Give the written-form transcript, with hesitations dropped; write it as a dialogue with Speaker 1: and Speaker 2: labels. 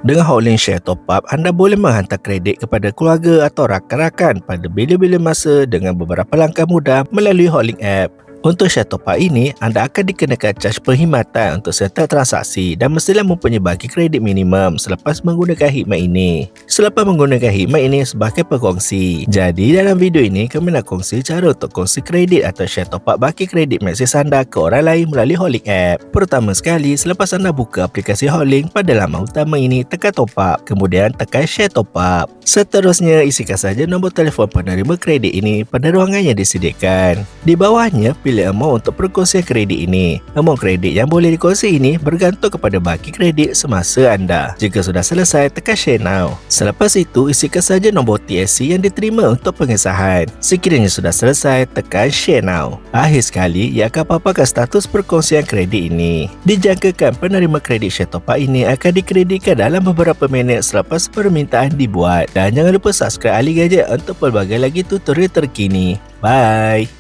Speaker 1: Dengan Hotlink Share Top Up, anda boleh menghantar kredit kepada keluarga atau rakan-rakan pada bila-bila masa dengan beberapa langkah mudah melalui Hotlink App. Untuk Share Top Up ini, anda akan dikenakan caj perkhidmatan untuk setiap transaksi dan mestilah mempunyai bagi kredit minimum selepas menggunakan khidmat ini. Selepas menggunakan khidmat ini sebagai pengkongsi. Jadi dalam video ini, kami nak kongsi cara untuk kongsi kredit atau Share Top Up bagi kredit Maxis anda ke orang lain melalui Hotlink App. Pertama sekali, selepas anda buka aplikasi Hotlink, pada laman utama ini tekan Top Up, kemudian tekan Share Top Up. Seterusnya, isikan saja nombor telefon penerima kredit ini pada ruangan yang disediakan. Di bawahnya, pilih amount untuk perkongsian kredit ini. Amount kredit yang boleh dikongsi ini bergantung kepada baki kredit semasa anda. Jika sudah selesai, tekan Share Now. Selepas itu, isikan saja nombor TSC yang diterima untuk pengesahan. Sekiranya sudah selesai, tekan Share Now. Akhir sekali, ia akan paparkan status perkongsian kredit ini. Dijangkakan penerima kredit Share Top Up ini akan dikreditkan dalam beberapa minit selepas permintaan dibuat. Dan jangan lupa subscribe Ali Gadget untuk pelbagai lagi tutorial terkini. Bye!